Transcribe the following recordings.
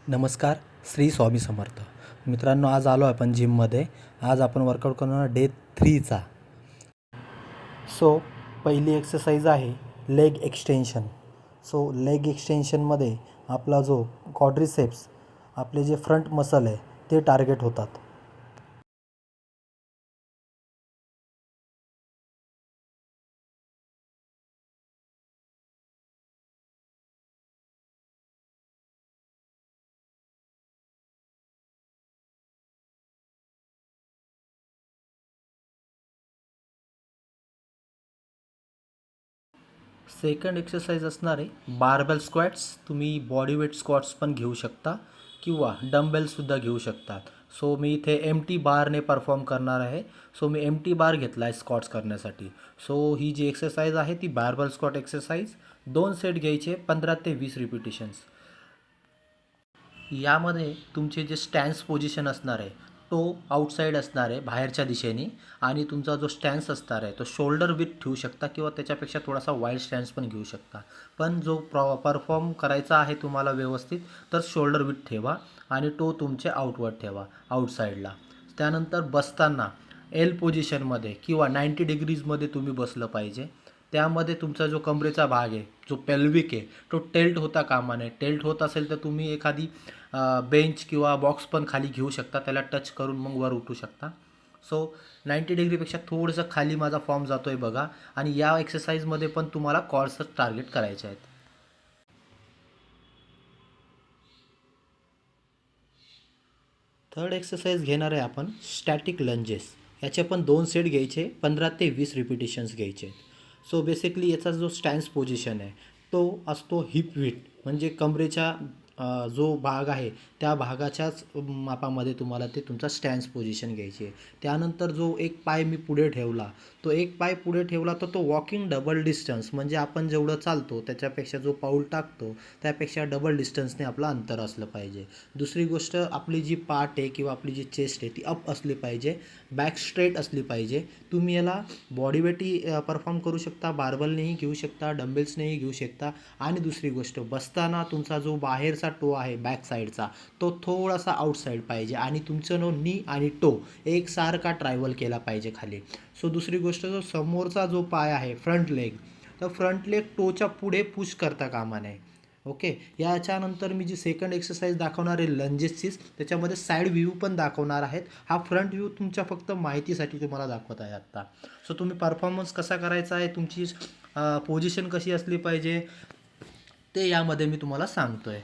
नमस्कार. श्री स्वामी समर्थ. मित्रांनो, आज आलो आपण जिममध्ये. आज आपण वर्कआउट करणार डे 3चा. पहिली एक्सरसाइज आहे लेग एक्सटेन्शन. लेग एक्सटेन्शनमध्ये आपला जो क्वाड्रिसेप्स, आपले जे फ्रंट मसल आहे ते टार्गेट होतात. सेकंड एक्सरसाइज असणार आहे बारबेल स्क्वॅट्स. तुम्ही बॉडीवेट स्क्वॅट्स पण घेऊ शकता किंवा डंबेलसुद्धा घेऊ शकतात. मी इथे एमटी बारने परफॉर्म करणार आहे. मी एमटी बार घेतला आहे स्क्वॅट्स करण्यासाठी. ही जी एक्सरसाइज आहे ती बारबेल स्क्वॅट एक्सरसाइज. 2 सेट घ्यायचे, 15 ते 20 रिपिटेशन्स. यामध्ये तुमचे जे स्टॅन्स पोझिशन असणार आहे तो आउटसाईड असणार आहे, बाहेरच्या दिशेने. आणि तुमचा जो स्टॅन्स असणार आहे तो शोल्डर विथ ठेवू शकता किंवा त्याच्यापेक्षा थोडासा वाईड स्टॅन्स पण घेऊ शकता. पण जो परफॉर्म करायचा आहे तुम्हाला व्यवस्थित, तर शोल्डर विथ ठेवा आणि तुमचे आउटवर्ड ठेवा आउटसाईडला. त्यानंतर बसताना एल पोझिशनमध्ये किंवा 90 डिग्रीजमध्ये तुम्ही बसलं पाहिजे. त्यामध्ये तुमचा जो कमरेचा भाग आहे, जो पेल्विक आहे, तो टेल्ट होता कामा नये. टेल्ट होत असेल तर तुम्ही एखादी बेंच किंवा बॉक्स पण खाली घेऊ शकता, त्याला टच करून मग वर उठू शकता. 90 डिग्रीपेक्षा थोडंसं खाली माझा फॉर्म जातो आहे बघा. आणि या एक्सरसाइजमध्ये पण तुम्हाला कॉर्ड्स टार्गेट करायचे आहेत. थर्ड एक्सरसाइज घेणार आहे आपण स्टॅटिक लंजेस. याचे पण 2 सेट घ्यायचे, 15 ते 20 रिपिटेशन्स घ्यायचे. बेसिकली याचा जो स्टॅन्स पोझिशन आहे तो असतो हिप विथ, म्हणजे कमरेच्या जो भाग आहे त्या भागाच्याच मापामध्ये तुम्हाला ते तुमचा स्टॅन्स पोझिशन घ्यायची आहे. त्यानंतर जो एक पाय मी पुढे ठेवला, तो एक पाय पुढे ठेवला तर तो वॉकिंग डबल डिस्टन्स, म्हणजे आपण जेवढं चालतो त्याच्यापेक्षा जो पाऊल टाकतो त्यापेक्षा डबल डिस्टन्सने आपलं अंतर असलं पाहिजे. दुसरी गोष्ट, आपली जी पाठ आहे किंवा आपली जी चेस्ट आहे ती अप असली पाहिजे, बॅक स्ट्रेट असली पाहिजे. तुम्ही याला बॉडीवेटही परफॉर्म करू शकता, बार्बलनेही घेऊ शकता, डंबेल्सनेही घेऊ शकता. आणि दुसरी गोष्ट, बसताना तुमचा जो बाहेरचा टो आहे बॅक साईडचा, तो थोडासा आउटसाईड पाहिजे आणि तुमचं नी आणि टो एकसारखा ट्रॅव्हल केला पाहिजे खाली. दुसरी गोष्ट, जो समोरचा जो पाय आहे फ्रंट लेग, तर फ्रंट लेग टोच्या पुढे पुश करता कामा नये. ओके. याच्यानंतर मी जी सेकंड एक्सरसाइज दाखवणार आहे लंजेसचीच, त्याच्यामध्ये साईड व्ह्यू पण दाखवणार आहेत. हा फ्रंट व्ह्यू तुमच्या फक्त माहितीसाठी तुम्हाला दाखवत आहे आत्ता. तुम्ही परफॉर्मन्स कसा करायचा आहे, तुमची पोझिशन कशी असली पाहिजे, ते यामध्ये मी तुम्हाला सांगतोय.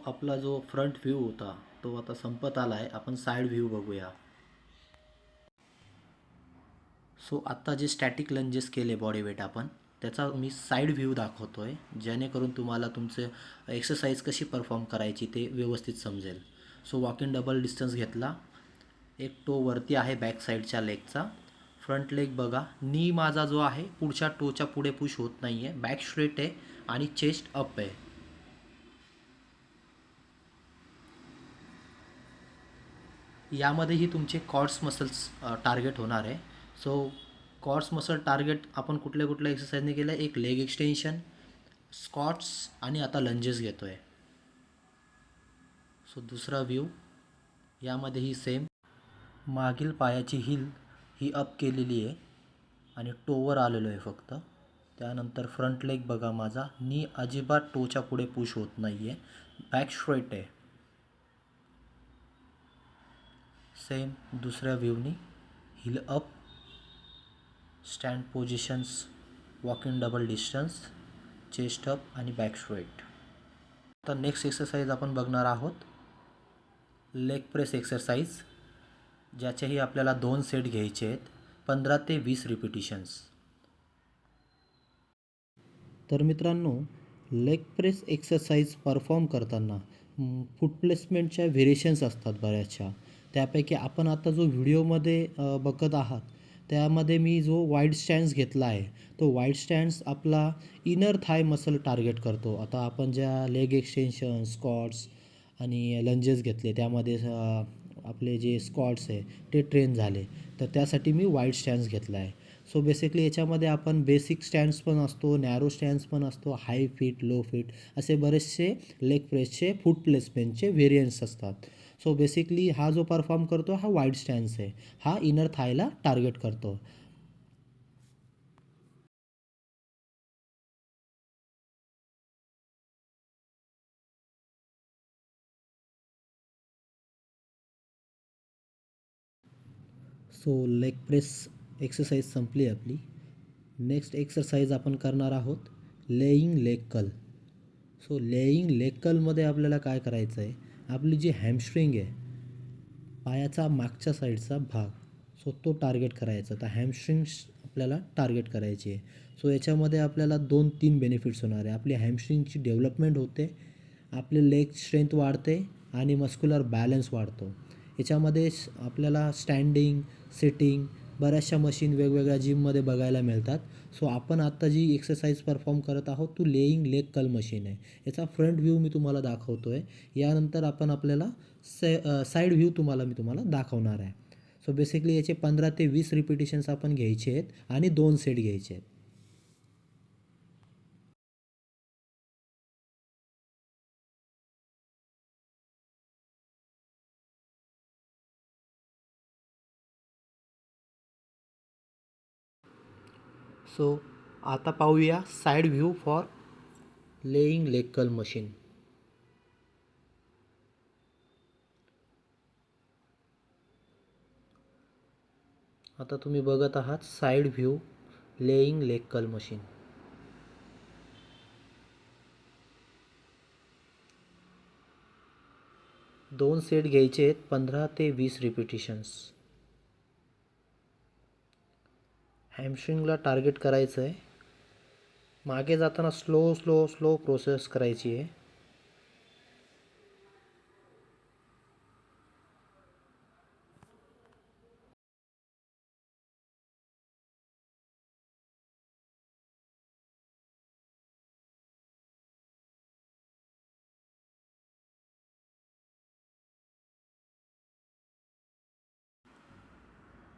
आपला जो फ्रंट व्ह्यू होता तो आता संपत आला आहे. आपण साईड व्ह्यू बघूया. आत्ता जे स्टॅटिक लंजेस केले बॉडी वेट आपण, त्याचा मी साईड व्ह्यू दाखवतो आहे, जेणेकरून तुम्हाला तुमचे एक्सरसाइज कशी परफॉर्म करायची ते व्यवस्थित समजेल. वॉकिंग डबल डिस्टन्स घेतला, एक टो वरती आहे बॅक साईडच्या लेगचा. फ्रंट लेग बघा, नी माझा जो आहे पुढच्या टोच्या पुढे पुश होत नाही आहे, बॅक स्ट्रेट आहे आणि चेस्ट अप आहे. यामध्येही तुमचे कॉर्ड्स मसल्स टार्गेट होणार आहे. कॉर्ड्स मसल टार्गेट आपण कुठल्या कुठल्या एक्सरसाइजने केलं आहे, एक लेग एक्सटेन्शन, स्क्वॉट्स आणि आता लंजेस घेतो आहे. दुसरा व्ह्यू, यामध्येही सेम, मागील पायाची हील ही अप केलेली आहे आणि टोवर आलेलो आहे फक्त. त्यानंतर फ्रंट लेग बघा माझा, नी अजिबात टोच्या पुढे पुश होत नाही आहे, बॅक स्ट्रेट आहे. सेम दुसऱ्या व्ह्यूनी, heel up, stand positions, walking double distance, chest up आणि बॅक स्ट्रेट. आता नेक्स्ट एक्सरसाइज आपण बघणार आहोत लेग प्रेस एक्सरसाइज, ज्याचेही आपल्याला 2 सेट घ्यायचे आहेत, 15 ते 20 रिपिटेशन्स. तर मित्रांनो, लेग प्रेस एक्सरसाइज परफॉर्म करताना फूड प्लेसमेंटच्या व्हेरिएशन्स असतात बऱ्याचशा. त्यापैकी आपण आता जो व्हिडिओमध्ये बघत आहात, त्यामध्ये मी जो वाईड स्टॅन्स घेतला आहे, तो वाईड स्टॅन्स आपला इनर थाय मसल टार्गेट करतो. आता आपण ज्या लेग एक्सटेन्शन, स्क्वॉट्स आणि लंजेस घेतले, त्यामध्ये आपले जे स्क्वॉट्स आहे ते ट्रेन झाले, तर त्यासाठी मी वाईड स्टॅन्स घेतला आहे. सो बेसिकली याच्यामध्ये आपण बेसिक स्टँड्स पण असतो, नॅरो स्टँड्स पण असतो, हाय फिट, लो फिट असे बरेचसे लेग प्रेसचे फूड प्लेसमेंटचे व्हेरियंट्स असतात. सो बेसिकली हा जो परफॉर्म करतो हा वाईड स्टँड्स आहे. हा इनर थायला टार्गेट करतो. सो लेग प्रेस एक्सरसाइज संपली आपली. नेक्स्ट एक्सरसाइज आपण करणार आहोत lying leg curl. So lying leg कर्लमध्ये आपल्याला काय करायचं आहे, आपली जी हॅमस्ट्रिंग आहे, पायाचा मागच्या साईडचा भाग, सो तो टार्गेट करायचा. तर हॅमस्ट्रिंग्स आपल्याला टार्गेट करायची आहे. सो याच्यामध्ये आपल्याला 2-3 बेनिफिट्स होणार आहे. आपली हॅमस्ट्रिंगची डेव्हलपमेंट होते, आपले लेग स्ट्रेंथ वाढते आणि मस्क्युलर बॅलन्स वाढतो. याच्यामध्ये आपल्याला स्टँडिंग, सिटिंग बऱ्याचशा मशीन वेगवेगळ्या जिममध्ये बघायला मिळतात. सो आपण आत्ता जी एक्सरसाइज परफॉर्म करत आहोत ती लेईंग लेग कर्ल मशीन आहे. याचा फ्रंट व्ह्यू मी तुम्हाला दाखवतो आहे. यानंतर आपण आपल्याला साईड व्ह्यू मी तुम्हाला दाखवणार आहे. सो बेसिकली याचे 15 ते 20 रिपिटेशन्स आपण घ्यायचे आहेत आणि 2 सेट घ्यायचे आहेत. सो आता पाहूया side view for laying leg curl machine. आता तुम्ही बघत आहात side view laying leg curl machine. 2 set घ्यायचे आहेत, 15 ते 20 रिपिटेशन्स. हॅमस्ट्रिंगला टार्गेट करायचं आहे. मागे जाताना स्लो स्लो स्लो प्रोसेस करायची आहे.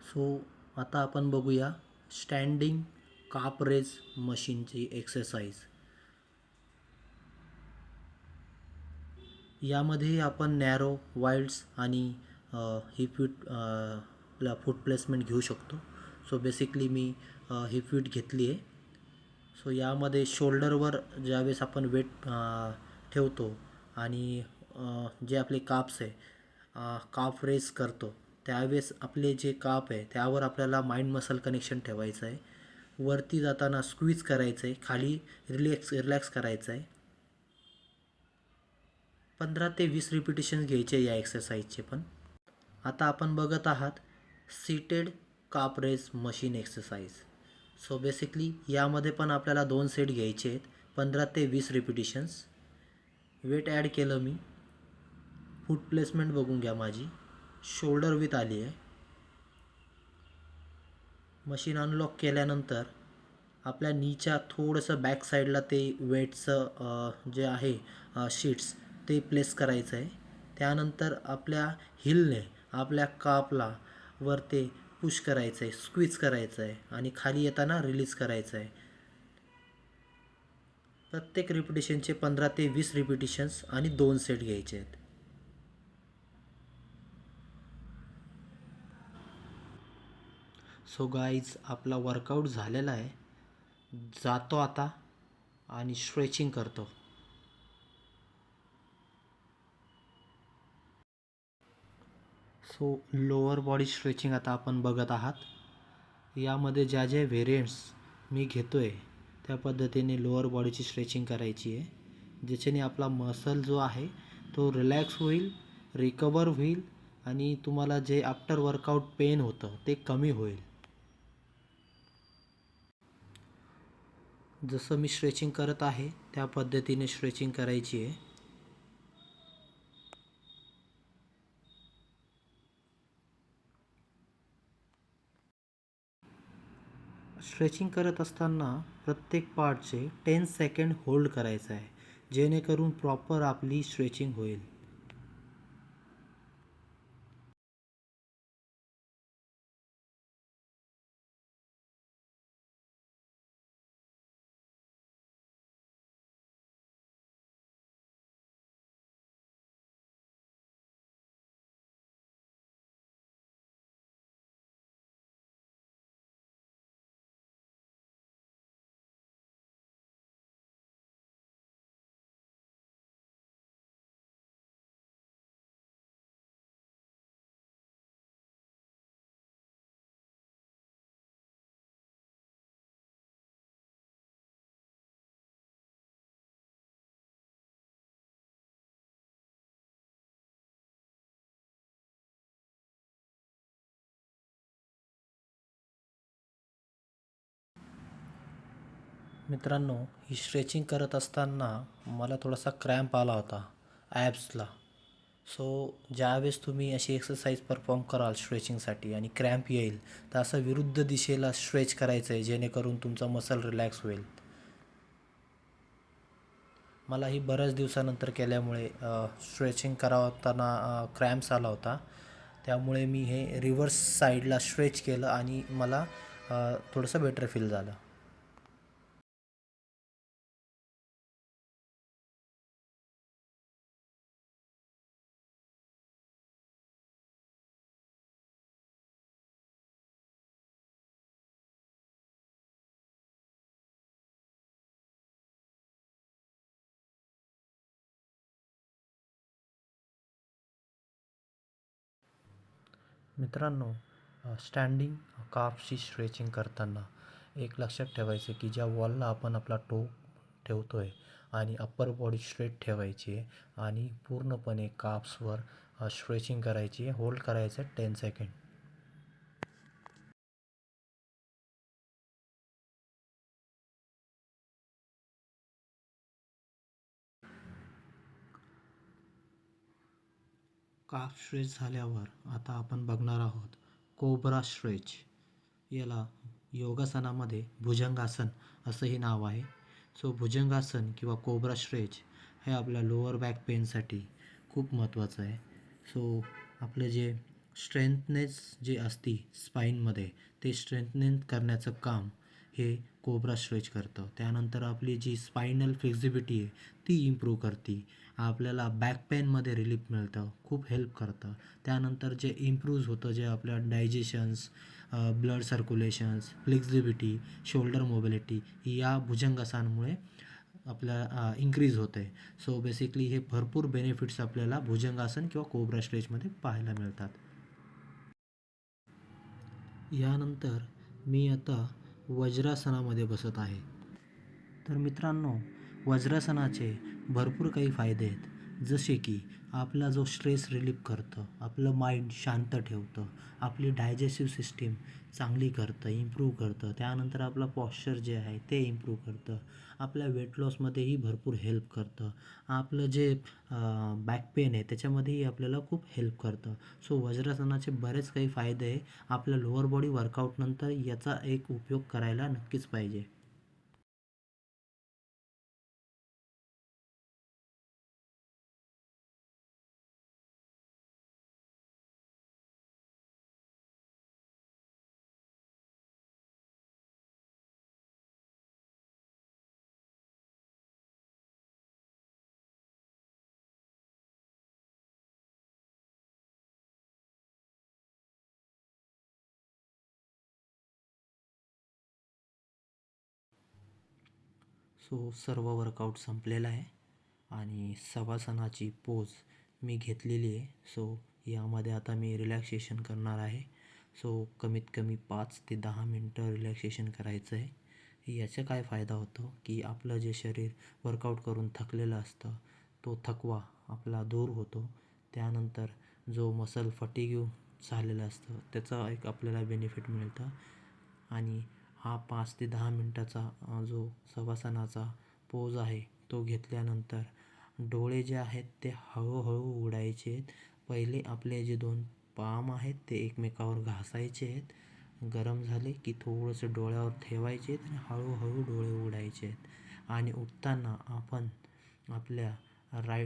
सो आता आपण बघूया स्टँडिंग काप रेज मशीनची एक्सरसाइज. यामध्ये आपण नॅरो, वाईड्स आणि हिप विट फूट प्लेसमेंट घेऊ शकतो. सो बेसिकली मी हिप विट घेतली आहे. सो यामध्ये शोल्डरवर ज्यावेळेस आपण वेट ठेवतो आणि जे आपले काप्स आहे, काफ रेस करतो, त्यावेळेस आपले जे काप आहे त्यावर आपल्याला माइंड मसल कनेक्शन ठेवायचं आहे. वरती जाताना स्क्वीज करायचं आहे, खाली रिलॅक्स करायचं आहे. 15 ते 20 रिपिटेशन घ्यायचे या एक्सरसाइजचे पण. आता आपण बघत आहात सीटेड काप रेस मशीन एक्सरसाइज. सो बेसिकली यामध्ये पण आपल्याला 2 सेट घ्यायचे आहेत, 15 ते 20 रिपिटेशन्स. वेट ॲड केलं मी. फूट प्लेसमेंट बघून घ्या माझी. शोल्डर विथ आली आहे. मशीन अनलॉक केल्यानंतर आपल्या नीच्या थोडंसं बॅक साईडला ते वेटचं जे आहे शीट्स ते प्लेस करायचं आहे. त्यानंतर आपल्या हिलने आपल्या कापला वर ते पुश करायचं आहे, स्क्वीज करायचं आहे आणि खाली येताना रिलीज करायचं आहे. प्रत्येक रिपिटेशनचे 15 ते 20 रिपिटेशन्स आणि 2 सेट घ्यायचे आहेत. सो गाईज आपला वर्कआउट झालेला आहे. जातो आता आणि स्ट्रेचिंग करतो. सो लोअर बॉडी स्ट्रेचिंग आता आपण बघत आहात. यामध्ये ज्या ज्या व्हेरियंट्स मी घेतो आहे त्या पद्धतीने लोअर बॉडीची स्ट्रेचिंग करायची आहे, ज्याच्याने आपला मसल जो आहे तो रिलॅक्स होईल, रिकवर होईल आणि तुम्हाला जे आफ्टर वर्कआउट पेन होतं ते कमी होईल. जसं मी स्ट्रेचिंग करत आहे त्या पद्धतीने स्ट्रेचिंग करायची आहे. स्ट्रेचिंग करत असताना प्रत्येक पार्टचे 10 सेकंड होल्ड करायचं आहे, जेणेकरून प्रॉपर आपली स्ट्रेचिंग होईल. मित्रांनो, ही स्ट्रेचिंग करत असताना मला थोडासा क्रॅम्प आला होता ॲब्सला. सो ज्यावेळेस तुम्ही अशी एक्सरसाइज परफॉर्म कराल स्ट्रेचिंगसाठी आणि क्रॅम्प येईल, तर असं विरुद्ध दिशेला स्ट्रेच करायचं आहे, जेणेकरून तुमचा मसल रिलॅक्स होईल. मला ही बऱ्याच दिवसानंतर केल्यामुळे स्ट्रेचिंग करताना क्रॅम्प्स आला होता. त्यामुळे मी हे रिव्हर्स साईडला स्ट्रेच केलं आणि मला थोडंसं बेटर फील झालं. मित्रांनो, स्टँडिंग काफची स्ट्रेचिंग करताना एक लक्षात ठेवायचं की ज्या वॉलला आपण आपला टो ठेवतो आहे आणि अप्पर बॉडी स्ट्रेट ठेवायची आहे आणि पूर्णपणे काफ्सवर स्ट्रेचिंग करायची आहे, होल्ड करायचं आहे 10 सेकंड. काफ स्ट्रेच झाल्यावर आता आपण बघणार आहोत कोब्रा स्ट्रेच. याला योगासनामध्ये भुजंगासन असंही नाव आहे. सो भुजंगासन किंवा कोब्रा स्ट्रेच हे आपल्या लोअर बॅक पेनसाठी खूप महत्त्वाचं आहे. सो आपलं जे स्ट्रेंथनेस जे असते स्पाईनमध्ये, ते स्ट्रेंथनेस करण्याचं काम हे कोब्रा स्ट्रेच करतं. त्यानंतर आपली जी स्पायनल फ्लेक्झिबिलिटी आहे ती इम्प्रूव्ह करते. आपल्याला बॅक पेनमध्ये रिलीफ मिळतं, खूप हेल्प करतं. त्यानंतर जे इम्प्रूव्ह होतं, जे आपल्या digestions, blood सर्क्युलेशन्स, flexibility, shoulder mobility या भुजंगासनामुळे आपल्या इन्क्रीज होते. सो बेसिकली हे भरपूर बेनिफिट्स आपल्याला भुजंगासन किंवा कोब्रा स्ट्रेचमध्ये पाहायला मिळतात. यानंतर मी आता वज्रासनामध्ये बसत आहे. तर मित्रांनो, वज्रासनाचे भरपूर काही फायदे आहेत. जसे की आपला जो स्ट्रेस रिलीफ करतं, आपलं माइंड शांत ठेवतं, आपली डायजेस्टिव्ह सिस्टीम चांगली करतं, इम्प्रूव्ह करतं. त्यानंतर आपलं पॉश्चर जे आहे ते इम्प्रूव्ह करतं. आपल्या वेट लॉसमध्येही भरपूर हेल्प करतं. आपलं जे बॅक पेन आहे त्याच्यामध्येही आपल्याला खूप हेल्प करतं. सो वज्रासनाचे बरेच काही फायदे आहे. आपल्या लोअर बॉडी वर्कआउटनंतर याचा एक उपयोग करायला नक्कीच पाहिजे. सो सर्व वर्कआउट संपलेला आहे आणि शवासनाची पोज मी घेतलेली आहे. सो यामध्ये आता मी रिलॅक्सेशन करणार आहे. सो कमीत कमी 5 ते 10 मिनटं रिलॅक्सेशन करायचं आहे. याचा काय फायदा होतो की आपलं जे शरीर वर्कआउट करून थकलेलं असतं, तो थकवा आपला दूर होतो. त्यानंतर जो मसल फटिग्यू झालेलं असतं त्याचा एक आपल्याला बेनिफिट मिळतं. आणि हा 5 ते 10 मिनटाचा जो शवासनाचा पोज आहे तो घेतल्यानंतर डोळे जे आहेत ते हळूहळू उघडायचे आहेत. पहिले आपले जे दोन पाम आहेत ते एकमेकावर घासायचे आहेत गरम झाले की थोडंसं डोळ्यावर ठेवायचे आणि हळूहळू डोळे उघडायचे आहेत. आणि उठताना आपण आपल्या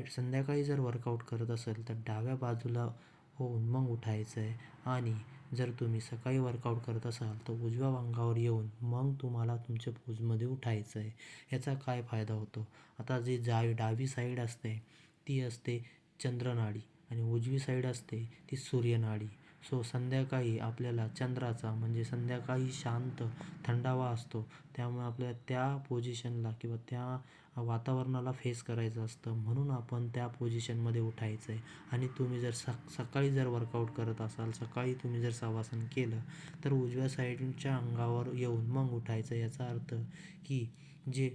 संध्याकाळी जर वर्कआउट करत असेल तर डाव्या बाजूला होऊन मग उठायचं आहे. आणि जर तुम्ही सकाळी वर्कआउट करत असाल तर उजव्या अंगावर येऊन मग तुम्हाला तुमच्या पोजमध्ये उठायचं आहे. याचा काय फायदा होतो? आता जी डावी साईड असते ती असते चंद्रनाडी आणि उजवी साईड असते ती सूर्यनाडी. सो संध्याकाळी आपल्याला चंद्राचा म्हणजे संध्याकाळी शांत थंडावा असतो, त्यामुळे आपल्याला त्या पोझिशनला किंवा त्या वातावरणाला फेस करायचं असतं, म्हणून आपण त्या पोझिशनमध्ये उठायचं आहे. आणि तुम्ही जर सकाळी जर वर्कआउट करत असाल, सकाळी तुम्ही जर शवासन केलं तर उजव्या साईडच्या अंगावर येऊन मग उठायचं. याचा अर्थ की जे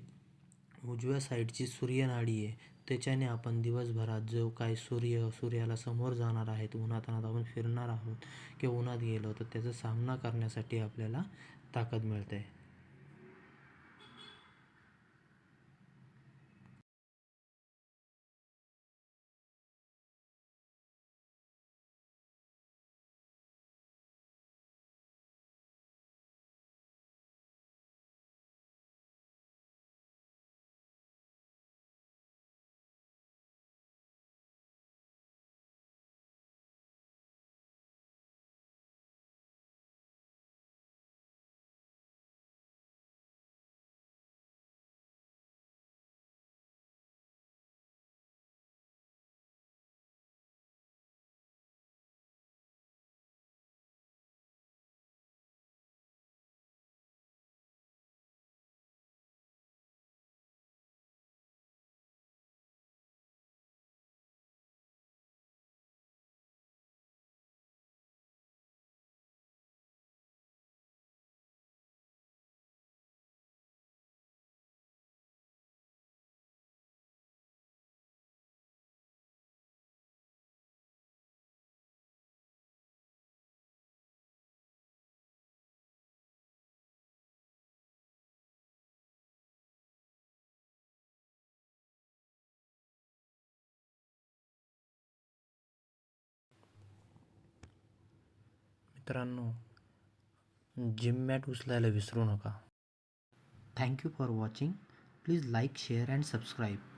उजव्या साईडची सूर्यनाडी आहे त्याच्याने आपण दिवसभरात जो काय सूर्याला समोर जाणार आहेत, उन्हातान्हात आपण फिरणार आहोत किंवा उन्हात गेलो तर त्याचा सामना करण्यासाठी आपल्याला ताकद मिळते. मित्रांनो, जिम मॅट उचलायला विसरू नका. Thank you for watching. Please like, share and subscribe.